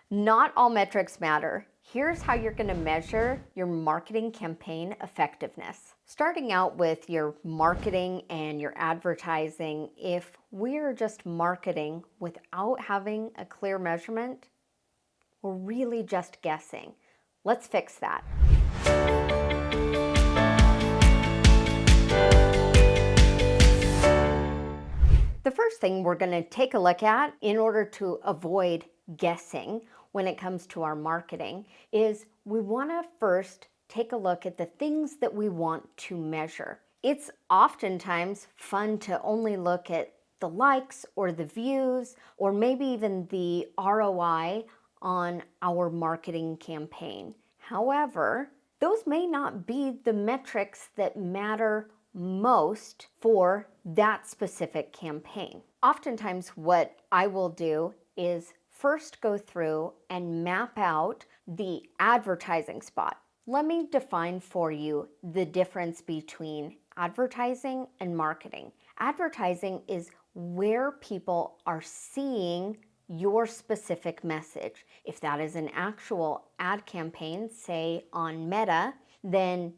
Not all metrics matter. Here's how you're going to measure your marketing campaign effectiveness. Starting out with your marketing and your advertising, if we're just marketing without having a clear measurement, we're really just guessing. Let's fix that. The first thing we're going to take a look at in order to avoid guessing when it comes to our marketing is we want to first take a look at the things that we want to measure. It's oftentimes fun to only look at the likes or the views or maybe even the ROI on our marketing campaign. However, those may not be the metrics that matter most for that specific campaign. Oftentimes what I will do is first go through and map out the advertising spot. Let me define for you the difference between advertising and marketing. Advertising is where people are seeing your specific message. If that is an actual ad campaign, say on Meta, then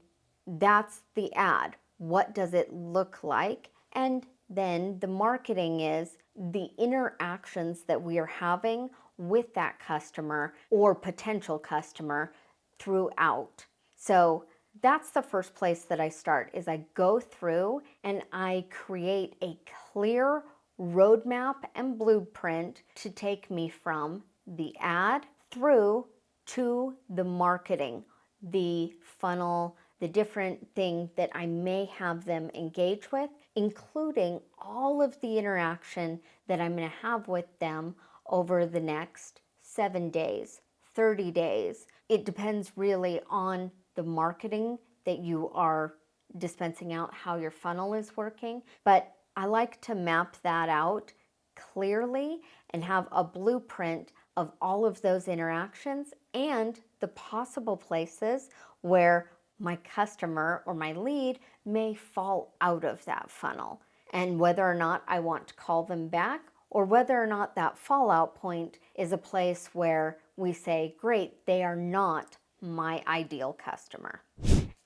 that's the ad. What does it look like? And then the marketing is the interactions that we are having with that customer or potential customer throughout. So that's the first place that I start, is I go through and I create a clear roadmap and blueprint to take me from the ad through to the marketing, the funnel, the different thing that I may have them engage with, including all of the interaction that I'm going to have with them over the next 7 days, 30 days. It depends really on the marketing that you are dispensing out, how your funnel is working. But I like to map that out clearly and have a blueprint of all of those interactions and the possible places where my customer or my lead may fall out of that funnel, and whether or not I want to call them back or whether or not that fallout point is a place where we say, great, they are not my ideal customer.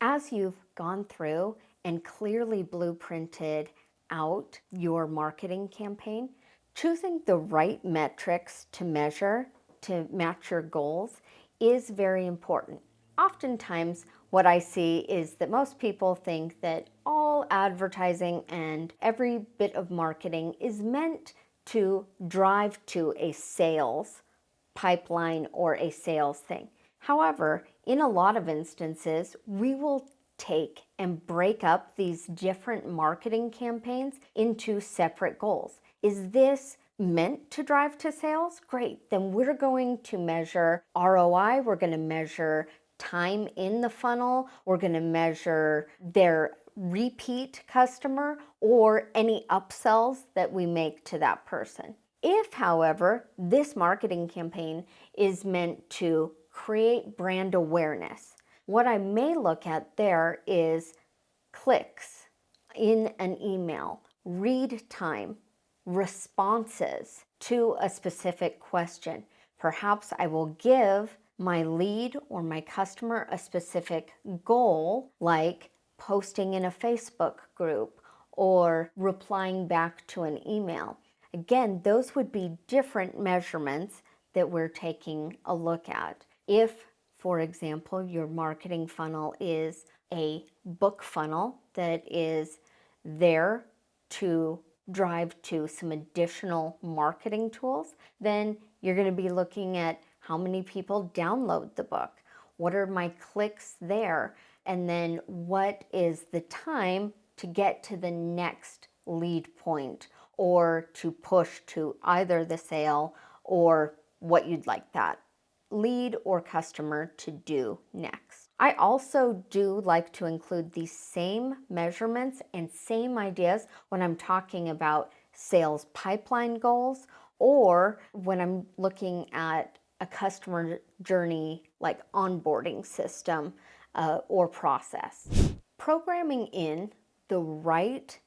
As you've gone through and clearly blueprinted out your marketing campaign, choosing the right metrics to measure to match your goals is very important. Oftentimes, what I see is that most people think that all advertising and every bit of marketing is meant to drive to a sales pipeline or a sales thing. However, in a lot of instances, we will take and break up these different marketing campaigns into separate goals. Is this meant to drive to sales? Great, then we're going to measure ROI, we're going to measure time in the funnel, we're going to measure their repeat customer or any upsells that we make to that person. If, however, this marketing campaign is meant to create brand awareness, what I may look at there is clicks in an email, read time, responses to a specific question. Perhaps I will give my lead or my customer a specific goal, like posting in a Facebook group or replying back to an email. Again, those would be different measurements that we're taking a look at. If, for example, your marketing funnel is a book funnel that is there to drive to some additional marketing tools, then you're going to be looking at how many people download the book, what are my clicks there, and then what is the time to get to the next lead point or to push to either the sale or what you'd like that lead or customer to do next. I also do like to include these same measurements and same ideas when I'm talking about sales pipeline goals or when I'm looking at a customer journey like onboarding system or process. Programming in the right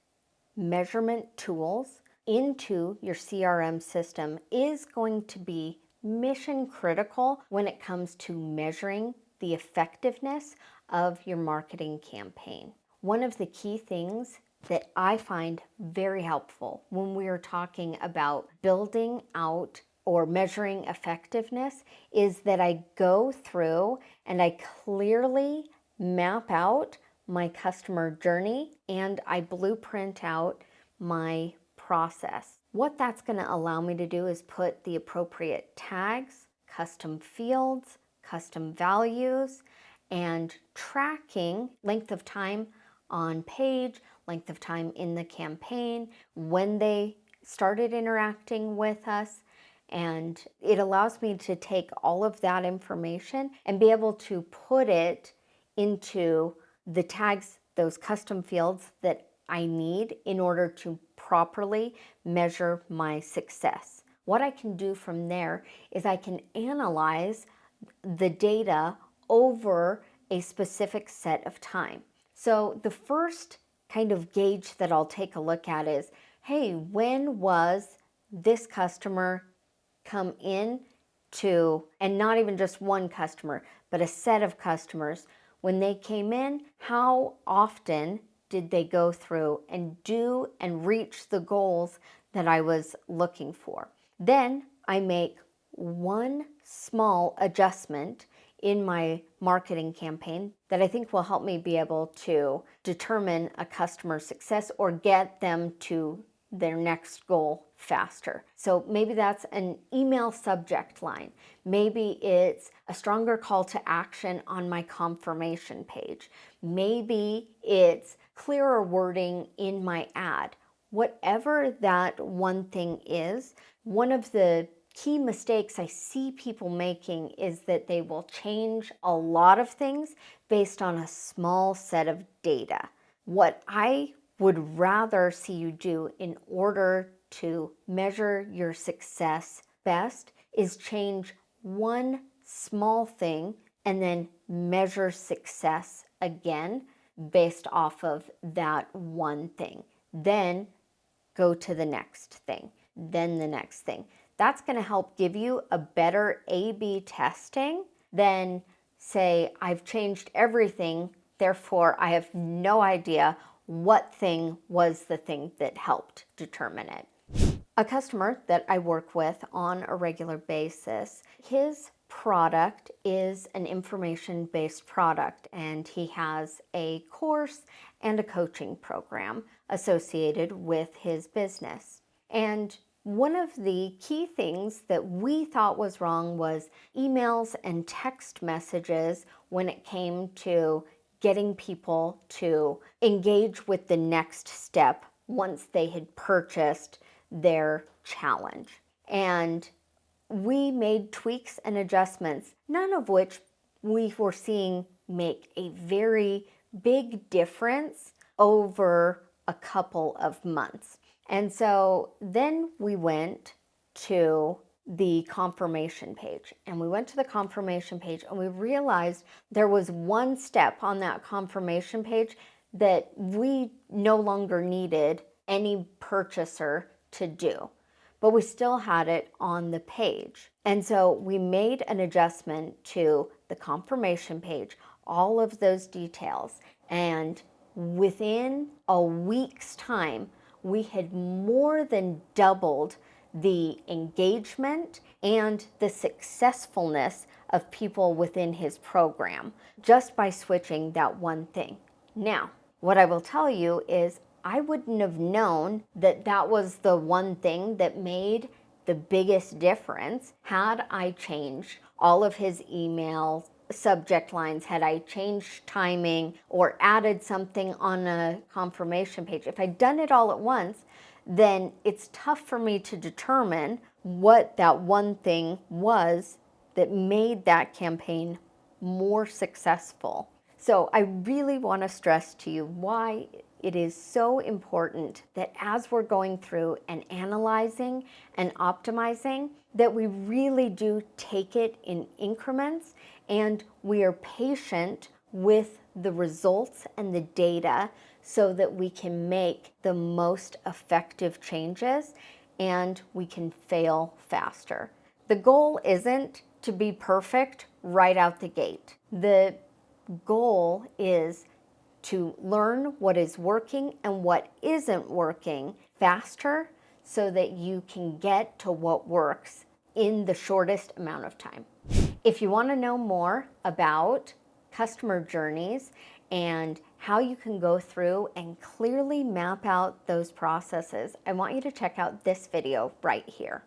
measurement tools into your CRM system is going to be mission critical when it comes to measuring the effectiveness of your marketing campaign. One of the key things that I find very helpful when we are talking about building out or measuring effectiveness is that I go through and I clearly map out my customer journey and I blueprint out my process. What that's going to allow me to do is put the appropriate tags, custom fields, custom values, and tracking length of time on page, length of time in the campaign, when they started interacting with us. And it allows me to take all of that information and be able to put it into the tags, those custom fields that I need in order to properly measure my success. What I can do from there is I can analyze the data over a specific set of time. So the first kind of gauge that I'll take a look at is, hey, when was this customer come in to, and not even just one customer, but a set of customers, when they came in, how often did they go through and do and reach the goals that I was looking for? Then I make one small adjustment in my marketing campaign that I think will help me be able to determine a customer's success or get them to their next goal faster. So maybe that's an email subject line. Maybe it's a stronger call to action on my confirmation page. Maybe it's clearer wording in my ad. Whatever that one thing is, one of the key mistakes I see people making is that they will change a lot of things based on a small set of data. What I would rather see you do in order to measure your success best is change one small thing and then measure success again based off of that one thing. Then go to the next thing, then the next thing. That's going to help give you a better A/B testing than say, I've changed everything, therefore I have no idea what thing was the thing that helped determine it. A customer that I work with on a regular basis, his product is an information-based product, and he has a course and a coaching program associated with his business. And one of the key things that we thought was wrong was emails and text messages when it came to getting people to engage with the next step once they had purchased their challenge. And we made tweaks and adjustments, none of which we were seeing make a very big difference over a couple of months. And so then we went to the confirmation page. And we went to the confirmation page and we realized there was one step on that confirmation page that we no longer needed any purchaser to do, but we still had it on the page. And so we made an adjustment to the confirmation page, all of those details, and within a week's time, we had more than doubled the engagement and the successfulness of people within his program just by switching that one thing. Now, what I will tell you is I wouldn't have known that that was the one thing that made the biggest difference had I changed all of his email subject lines, had I changed timing or added something on a confirmation page. If I'd done it all at once, then it's tough for me to determine what that one thing was that made that campaign more successful. So I really want to stress to you why it is so important that as we're going through and analyzing and optimizing, that we really do take it in increments and we are patient with the results and the data so that we can make the most effective changes and we can fail faster. The goal isn't to be perfect right out the gate. The goal is to learn what is working and what isn't working faster so that you can get to what works in the shortest amount of time. If you want to know more about customer journeys and how you can go through and clearly map out those processes, I want you to check out this video right here.